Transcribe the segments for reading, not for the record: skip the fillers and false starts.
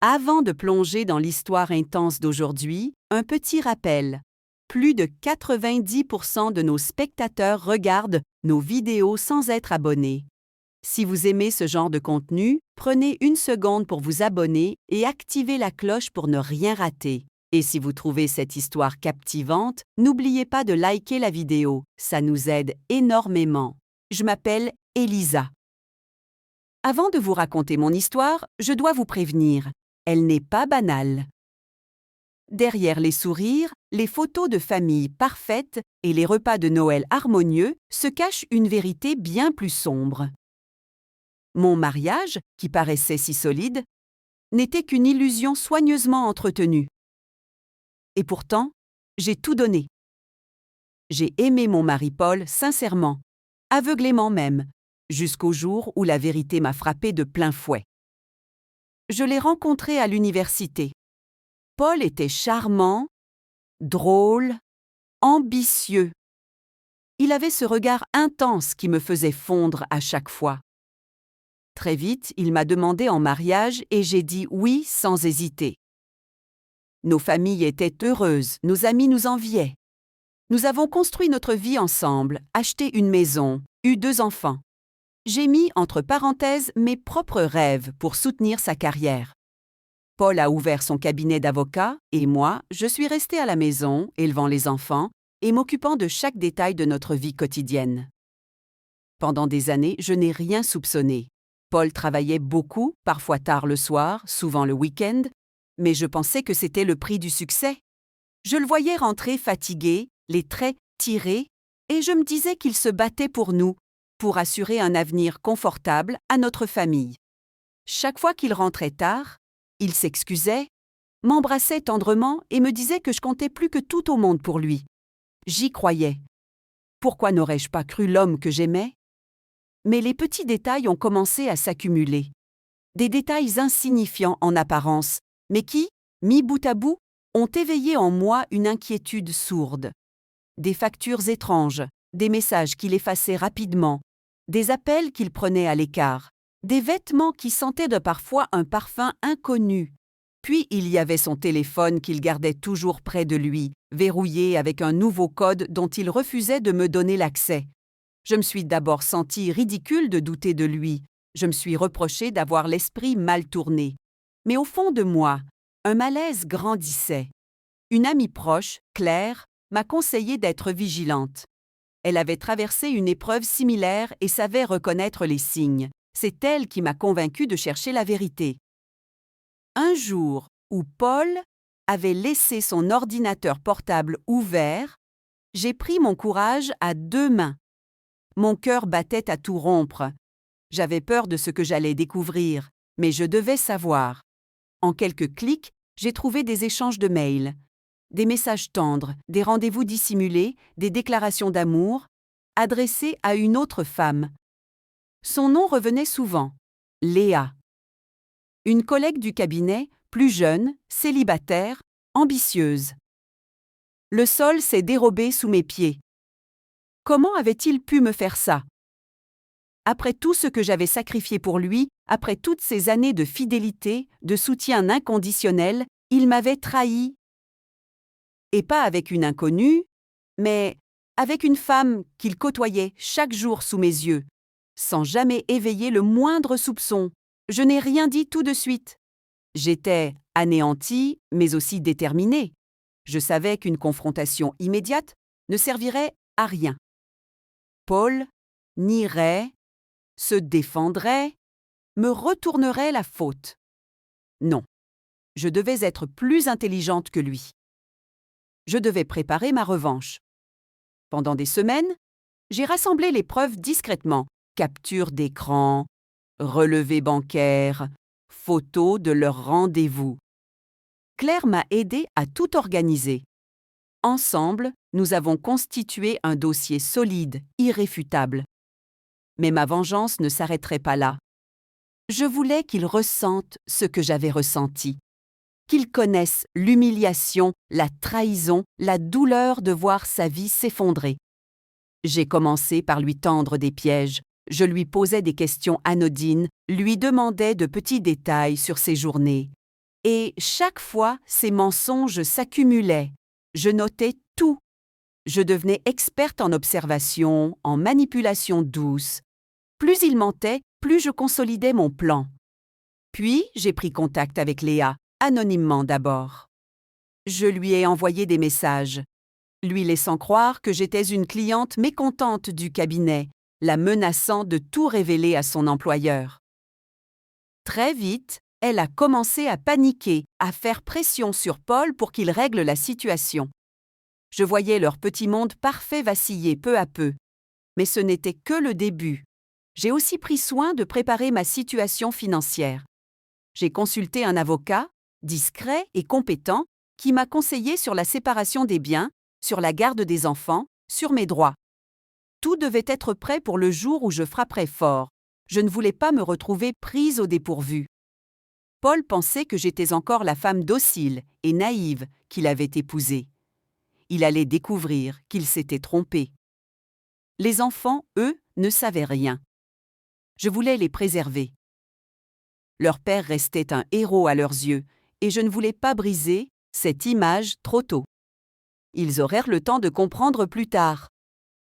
Avant de plonger dans l'histoire intense d'aujourd'hui, un petit rappel. Plus de 90% de nos spectateurs regardent nos vidéos sans être abonnés. Si vous aimez ce genre de contenu, prenez une seconde pour vous abonner et activez la cloche pour ne rien rater. Et si vous trouvez cette histoire captivante, n'oubliez pas de liker la vidéo, ça nous aide énormément. Je m'appelle Elisa. Avant de vous raconter mon histoire, je dois vous prévenir, elle n'est pas banale. Derrière les sourires, les photos de famille parfaites et les repas de Noël harmonieux se cache une vérité bien plus sombre. Mon mariage, qui paraissait si solide, n'était qu'une illusion soigneusement entretenue. Et pourtant, j'ai tout donné. J'ai aimé mon mari Paul sincèrement, aveuglément même, jusqu'au jour où la vérité m'a frappé de plein fouet. Je l'ai rencontré à l'université. Paul était charmant, drôle, ambitieux. Il avait ce regard intense qui me faisait fondre à chaque fois. Très vite, il m'a demandé en mariage et j'ai dit oui sans hésiter. Nos familles étaient heureuses, nos amis nous enviaient. Nous avons construit notre vie ensemble, acheté une maison, eu 2 enfants. J'ai mis entre parenthèses mes propres rêves pour soutenir sa carrière. Paul a ouvert son cabinet d'avocat et moi, je suis restée à la maison, élevant les enfants et m'occupant de chaque détail de notre vie quotidienne. Pendant des années, je n'ai rien soupçonné. Paul travaillait beaucoup, parfois tard le soir, souvent le week-end, mais je pensais que c'était le prix du succès. Je le voyais rentrer fatigué, les traits tirés, et je me disais qu'il se battait pour nous, pour assurer un avenir confortable à notre famille. Chaque fois qu'il rentrait tard, il s'excusait, m'embrassait tendrement et me disait que je comptais plus que tout au monde pour lui. J'y croyais. Pourquoi n'aurais-je pas cru l'homme que j'aimais? Mais les petits détails ont commencé à s'accumuler. Des détails insignifiants en apparence, mais qui, mis bout à bout, ont éveillé en moi une inquiétude sourde. Des factures étranges, des messages qu'il effaçait rapidement, des appels qu'il prenait à l'écart, des vêtements qui sentaient de parfois un parfum inconnu. Puis il y avait son téléphone qu'il gardait toujours près de lui, verrouillé avec un nouveau code dont il refusait de me donner l'accès. Je me suis d'abord sentie ridicule de douter de lui. Je me suis reproché d'avoir l'esprit mal tourné. Mais au fond de moi, un malaise grandissait. Une amie proche, Claire, m'a conseillé d'être vigilante. Elle avait traversé une épreuve similaire et savait reconnaître les signes. C'est elle qui m'a convaincue de chercher la vérité. Un jour où Paul avait laissé son ordinateur portable ouvert, j'ai pris mon courage à 2 mains. Mon cœur battait à tout rompre. J'avais peur de ce que j'allais découvrir, mais je devais savoir. En quelques clics, j'ai trouvé des échanges de mails, des messages tendres, des rendez-vous dissimulés, des déclarations d'amour, adressées à une autre femme. Son nom revenait souvent, Léa. Une collègue du cabinet, plus jeune, célibataire, ambitieuse. Le sol s'est dérobé sous mes pieds. Comment avait-il pu me faire ça? Après tout ce que j'avais sacrifié pour lui, après toutes ces années de fidélité, de soutien inconditionnel, il m'avait trahi. Et pas avec une inconnue, mais avec une femme qu'il côtoyait chaque jour sous mes yeux, sans jamais éveiller le moindre soupçon. Je n'ai rien dit tout de suite. J'étais anéantie, mais aussi déterminée. Je savais qu'une confrontation immédiate ne servirait à rien. Paul nierait, se défendrait, me retournerait la faute. Non, je devais être plus intelligente que lui. Je devais préparer ma revanche. Pendant des semaines, j'ai rassemblé les preuves discrètement. Capture d'écran, relevés bancaires, photos de leur rendez-vous. Claire m'a aidé à tout organiser. Ensemble, nous avons constitué un dossier solide, irréfutable. Mais ma vengeance ne s'arrêterait pas là. Je voulais qu'il ressente ce que j'avais ressenti. Qu'il connaisse l'humiliation, la trahison, la douleur de voir sa vie s'effondrer. J'ai commencé par lui tendre des pièges. Je lui posais des questions anodines, lui demandais de petits détails sur ses journées. Et chaque fois, ces mensonges s'accumulaient. Je notais tout. Je devenais experte en observation, en manipulation douce. Plus il mentait, plus je consolidais mon plan. Puis, j'ai pris contact avec Léa, anonymement d'abord. Je lui ai envoyé des messages, lui laissant croire que j'étais une cliente mécontente du cabinet, la menaçant de tout révéler à son employeur. Très vite, elle a commencé à paniquer, à faire pression sur Paul pour qu'il règle la situation. Je voyais leur petit monde parfait vaciller peu à peu. Mais ce n'était que le début. J'ai aussi pris soin de préparer ma situation financière. J'ai consulté un avocat, discret et compétent, qui m'a conseillé sur la séparation des biens, sur la garde des enfants, sur mes droits. Tout devait être prêt pour le jour où je frapperais fort. Je ne voulais pas me retrouver prise au dépourvu. Paul pensait que j'étais encore la femme docile et naïve qu'il avait épousée. Il allait découvrir qu'il s'était trompé. Les enfants, eux, ne savaient rien. Je voulais les préserver. Leur père restait un héros à leurs yeux, et je ne voulais pas briser cette image trop tôt. Ils auront le temps de comprendre plus tard.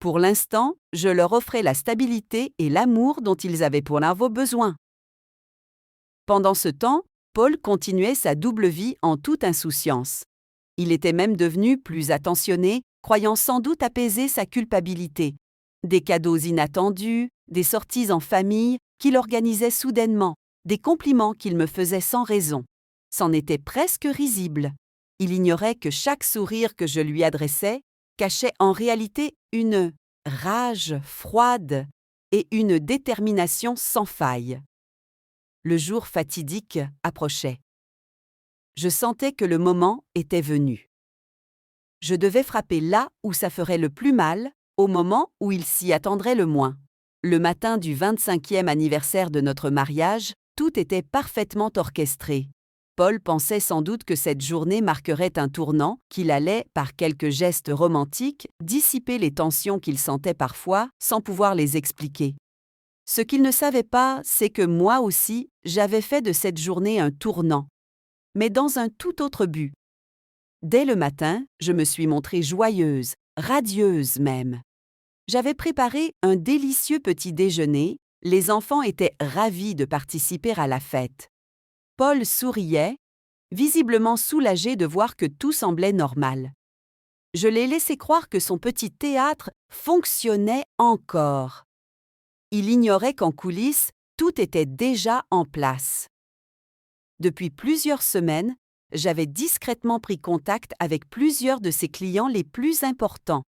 Pour l'instant, je leur offrais la stabilité et l'amour dont ils avaient pour vos besoins. Pendant ce temps, Paul continuait sa double vie en toute insouciance. Il était même devenu plus attentionné, croyant sans doute apaiser sa culpabilité. Des cadeaux inattendus, des sorties en famille qu'il organisait soudainement, des compliments qu'il me faisait sans raison. C'en était presque risible. Il ignorait que chaque sourire que je lui adressais cachait en réalité une rage froide et une détermination sans faille. Le jour fatidique approchait. Je sentais que le moment était venu. Je devais frapper là où ça ferait le plus mal, au moment où il s'y attendrait le moins. Le matin du 25e anniversaire de notre mariage, tout était parfaitement orchestré. Paul pensait sans doute que cette journée marquerait un tournant, qu'il allait, par quelques gestes romantiques, dissiper les tensions qu'il sentait parfois, sans pouvoir les expliquer. Ce qu'il ne savait pas, c'est que moi aussi, j'avais fait de cette journée un tournant, mais dans un tout autre but. Dès le matin, je me suis montrée joyeuse, radieuse même. J'avais préparé un délicieux petit déjeuner, les enfants étaient ravis de participer à la fête. Paul souriait, visiblement soulagé de voir que tout semblait normal. Je l'ai laissé croire que son petit théâtre fonctionnait encore. Il ignorait qu'en coulisses, tout était déjà en place. Depuis plusieurs semaines, j'avais discrètement pris contact avec plusieurs de ses clients les plus importants.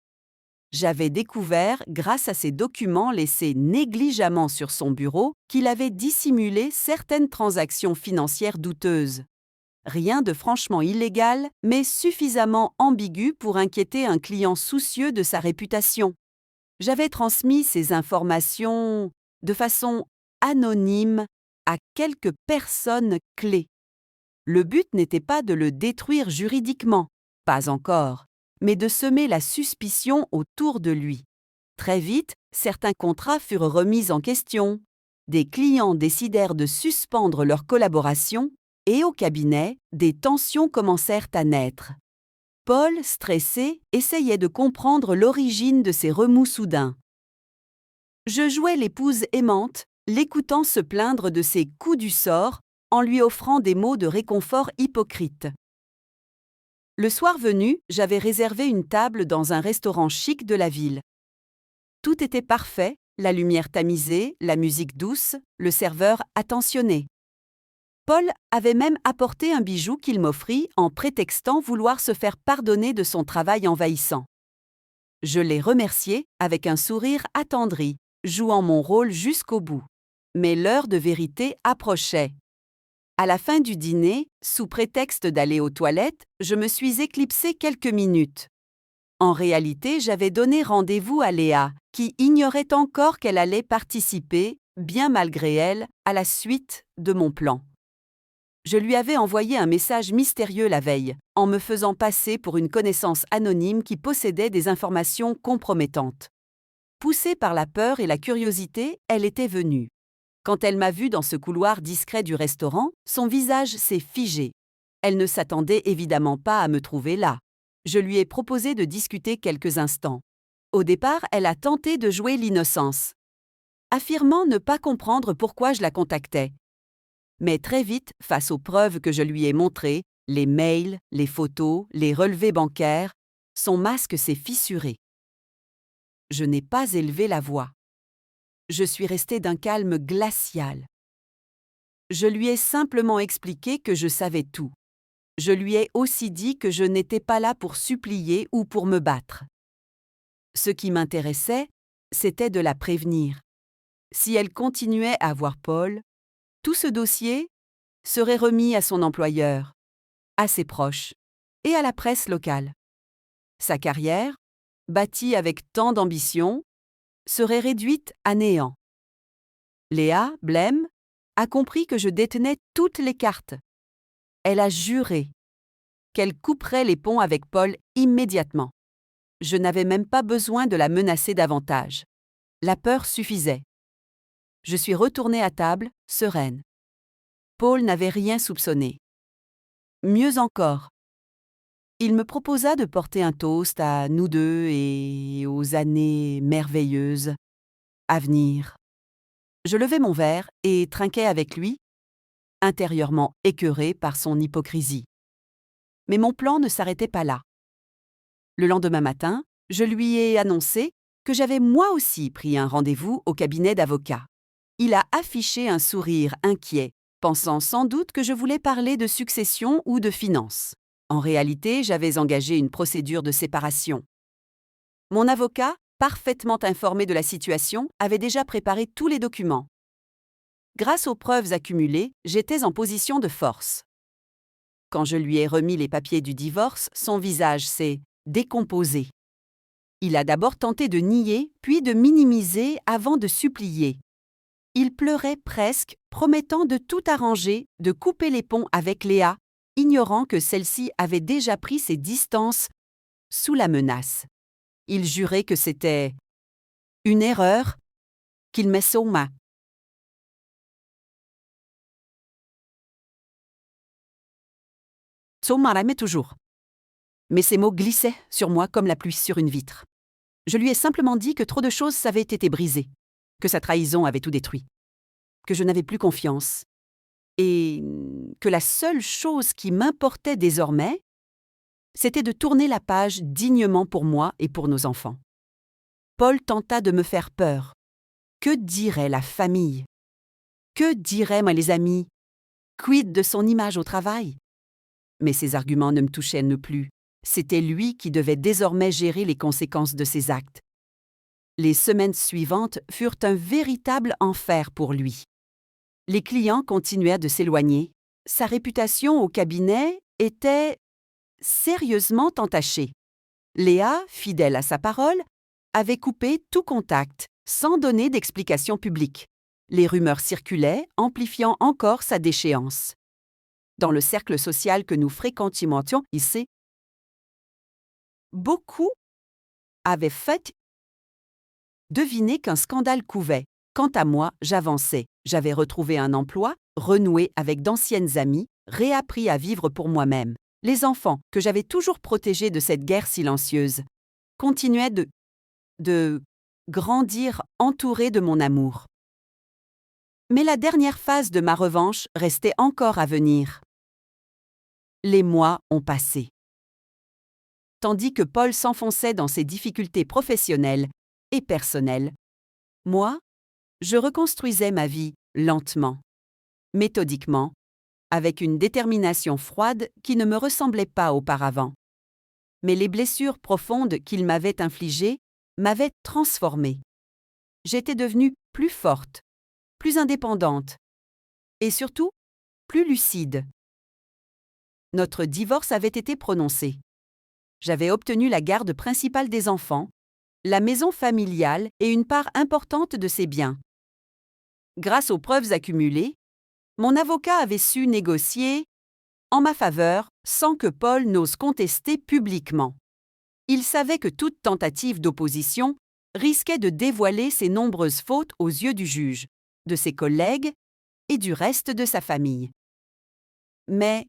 J'avais découvert, grâce à ces documents laissés négligemment sur son bureau, qu'il avait dissimulé certaines transactions financières douteuses. Rien de franchement illégal, mais suffisamment ambigu pour inquiéter un client soucieux de sa réputation. J'avais transmis ces informations de façon anonyme à quelques personnes clés. Le but n'était pas de le détruire juridiquement, pas encore, mais de semer la suspicion autour de lui. Très vite, certains contrats furent remis en question. Des clients décidèrent de suspendre leur collaboration et au cabinet, des tensions commencèrent à naître. Paul, stressé, essayait de comprendre l'origine de ces remous soudains. Je jouais l'épouse aimante, l'écoutant se plaindre de ses coups du sort, en lui offrant des mots de réconfort hypocrites. Le soir venu, j'avais réservé une table dans un restaurant chic de la ville. Tout était parfait, la lumière tamisée, la musique douce, le serveur attentionné. Paul avait même apporté un bijou qu'il m'offrit en prétextant vouloir se faire pardonner de son travail envahissant. Je l'ai remercié avec un sourire attendri, jouant mon rôle jusqu'au bout. Mais l'heure de vérité approchait. À la fin du dîner, sous prétexte d'aller aux toilettes, je me suis éclipsée quelques minutes. En réalité, j'avais donné rendez-vous à Léa, qui ignorait encore qu'elle allait participer, bien malgré elle, à la suite de mon plan. Je lui avais envoyé un message mystérieux la veille, en me faisant passer pour une connaissance anonyme qui possédait des informations compromettantes. Poussée par la peur et la curiosité, elle était venue. Quand elle m'a vue dans ce couloir discret du restaurant, son visage s'est figé. Elle ne s'attendait évidemment pas à me trouver là. Je lui ai proposé de discuter quelques instants. Au départ, elle a tenté de jouer l'innocence, affirmant ne pas comprendre pourquoi je la contactais. Mais très vite, face aux preuves que je lui ai montrées, les mails, les photos, les relevés bancaires, son masque s'est fissuré. Je n'ai pas élevé la voix. Je suis restée d'un calme glacial. Je lui ai simplement expliqué que je savais tout. Je lui ai aussi dit que je n'étais pas là pour supplier ou pour me battre. Ce qui m'intéressait, c'était de la prévenir. Si elle continuait à voir Paul, tout ce dossier serait remis à son employeur, à ses proches et à la presse locale. Sa carrière, bâtie avec tant d'ambition, serait réduite à néant. Léa, blême, a compris que je détenais toutes les cartes. Elle a juré qu'elle couperait les ponts avec Paul immédiatement. Je n'avais même pas besoin de la menacer davantage. La peur suffisait. Je suis retournée à table, sereine. Paul n'avait rien soupçonné. Mieux encore, il me proposa de porter un toast à nous deux et aux années merveilleuses à venir. Je levai mon verre et trinquai avec lui, intérieurement écœuré par son hypocrisie. Mais mon plan ne s'arrêtait pas là. Le lendemain matin, je lui ai annoncé que j'avais moi aussi pris un rendez-vous au cabinet d'avocat. Il a affiché un sourire inquiet, pensant sans doute que je voulais parler de succession ou de finances. En réalité, j'avais engagé une procédure de séparation. Mon avocat, parfaitement informé de la situation, avait déjà préparé tous les documents. Grâce aux preuves accumulées, j'étais en position de force. Quand je lui ai remis les papiers du divorce, son visage s'est décomposé. Il a d'abord tenté de nier, puis de minimiser avant de supplier. Il pleurait presque, promettant de tout arranger, de couper les ponts avec Léa, ignorant que celle-ci avait déjà pris ses distances sous la menace. Il jurait que c'était une erreur, qu'il me sauma. Saumaramait toujours. Mais ces mots glissaient sur moi comme la pluie sur une vitre. Je lui ai simplement dit que trop de choses avaient été brisées, que sa trahison avait tout détruit, que je n'avais plus confiance, et que la seule chose qui m'importait désormais, c'était de tourner la page dignement pour moi et pour nos enfants. Paul tenta de me faire peur. Que dirait la famille? Que diraient les amis? Quid de son image au travail? Mais ces arguments ne me touchaient plus. C'était lui qui devait désormais gérer les conséquences de ses actes. Les semaines suivantes furent un véritable enfer pour lui. Les clients continuèrent de s'éloigner. Sa réputation au cabinet était sérieusement entachée. Léa, fidèle à sa parole, avait coupé tout contact, sans donner d'explication publique. Les rumeurs circulaient, amplifiant encore sa déchéance. Dans le cercle social que nous fréquentions ici, beaucoup avaient fait deviner qu'un scandale couvait. Quant à moi, j'avançais. J'avais retrouvé un emploi, renoué avec d'anciennes amies, réappris à vivre pour moi-même. Les enfants, que j'avais toujours protégés de cette guerre silencieuse, continuaient de grandir entourés de mon amour. Mais la dernière phase de ma revanche restait encore à venir. Les mois ont passé. Tandis que Paul s'enfonçait dans ses difficultés professionnelles et personnelles, moi, je reconstruisais ma vie lentement, méthodiquement, avec une détermination froide qui ne me ressemblait pas auparavant. Mais les blessures profondes qu'il m'avait infligées m'avaient transformée. J'étais devenue plus forte, plus indépendante et surtout plus lucide. Notre divorce avait été prononcé. J'avais obtenu la garde principale des enfants, la maison familiale et une part importante de ses biens. Grâce aux preuves accumulées, mon avocat avait su négocier en ma faveur sans que Paul n'ose contester publiquement. Il savait que toute tentative d'opposition risquait de dévoiler ses nombreuses fautes aux yeux du juge, de ses collègues et du reste de sa famille. Mais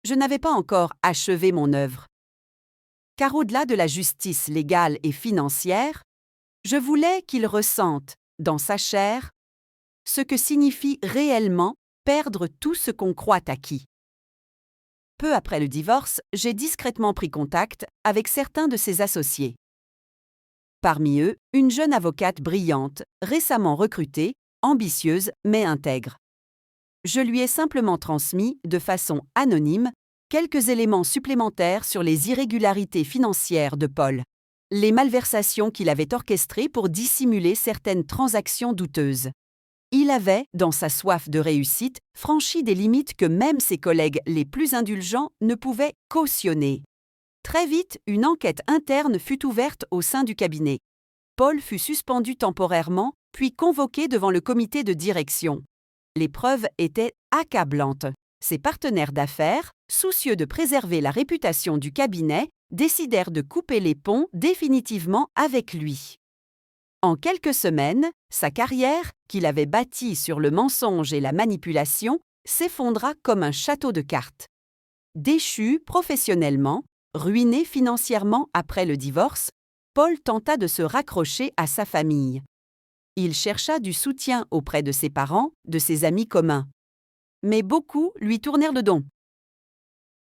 je n'avais pas encore achevé mon œuvre. Car au-delà de la justice légale et financière, je voulais qu'il ressente, dans sa chair, ce que signifie réellement perdre tout ce qu'on croit acquis. Peu après le divorce, j'ai discrètement pris contact avec certains de ses associés. Parmi eux, une jeune avocate brillante, récemment recrutée, ambitieuse mais intègre. Je lui ai simplement transmis, de façon anonyme, quelques éléments supplémentaires sur les irrégularités financières de Paul, les malversations qu'il avait orchestrées pour dissimuler certaines transactions douteuses. Il avait, dans sa soif de réussite, franchi des limites que même ses collègues les plus indulgents ne pouvaient cautionner. Très vite, une enquête interne fut ouverte au sein du cabinet. Paul fut suspendu temporairement, puis convoqué devant le comité de direction. Les preuves étaient accablantes. Ses partenaires d'affaires, soucieux de préserver la réputation du cabinet, décidèrent de couper les ponts définitivement avec lui. En quelques semaines, sa carrière, qu'il avait bâtie sur le mensonge et la manipulation, s'effondra comme un château de cartes. Déchu professionnellement, ruiné financièrement après le divorce, Paul tenta de se raccrocher à sa famille. Il chercha du soutien auprès de ses parents, de ses amis communs. Mais beaucoup lui tournèrent le dos.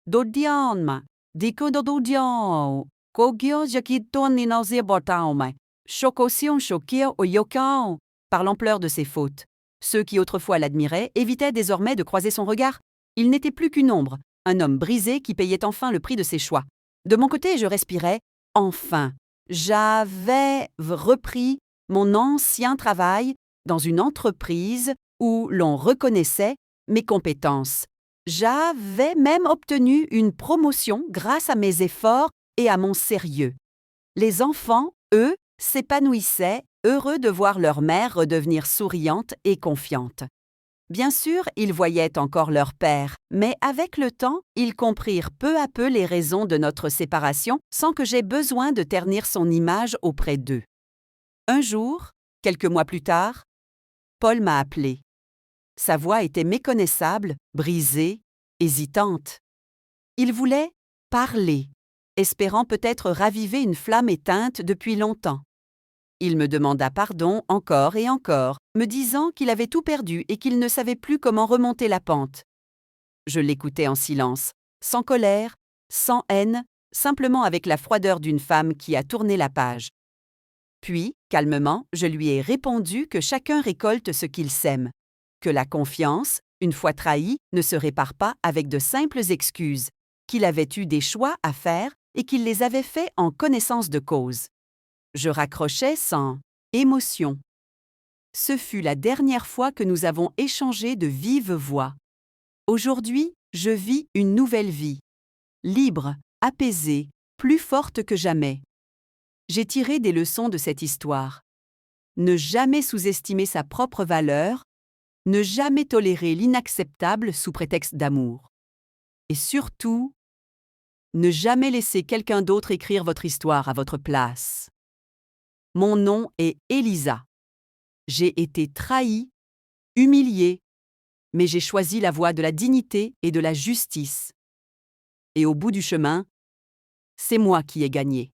Dodianma, dikodododio, kogyo jakitoni nausebotauma. Par l'ampleur de ses fautes. Ceux qui autrefois l'admiraient évitaient désormais de croiser son regard. Il n'était plus qu'une ombre, un homme brisé qui payait enfin le prix de ses choix. De mon côté, je respirais. Enfin, j'avais repris mon ancien travail dans une entreprise où l'on reconnaissait mes compétences. J'avais même obtenu une promotion grâce à mes efforts et à mon sérieux. Les enfants, eux, s'épanouissaient, heureux de voir leur mère redevenir souriante et confiante. Bien sûr, ils voyaient encore leur père, mais avec le temps, ils comprirent peu à peu les raisons de notre séparation sans que j'aie besoin de ternir son image auprès d'eux. Un jour, quelques mois plus tard, Paul m'a appelé. Sa voix était méconnaissable, brisée, hésitante. Il voulait parler, espérant peut-être raviver une flamme éteinte depuis longtemps. Il me demanda pardon encore et encore, me disant qu'il avait tout perdu et qu'il ne savait plus comment remonter la pente. Je l'écoutais en silence, sans colère, sans haine, simplement avec la froideur d'une femme qui a tourné la page. Puis, calmement, je lui ai répondu que chacun récolte ce qu'il sème, que la confiance, une fois trahie, ne se répare pas avec de simples excuses, qu'il avait eu des choix à faire et qu'il les avait faits en connaissance de cause. Je raccrochais sans émotion. Ce fut la dernière fois que nous avons échangé de vive voix. Aujourd'hui, je vis une nouvelle vie, libre, apaisée, plus forte que jamais. J'ai tiré des leçons de cette histoire. Ne jamais sous-estimer sa propre valeur, ne jamais tolérer l'inacceptable sous prétexte d'amour. Et surtout, ne jamais laisser quelqu'un d'autre écrire votre histoire à votre place. Mon nom est Elisa. J'ai été trahie, humiliée, mais j'ai choisi la voie de la dignité et de la justice. Et au bout du chemin, c'est moi qui ai gagné.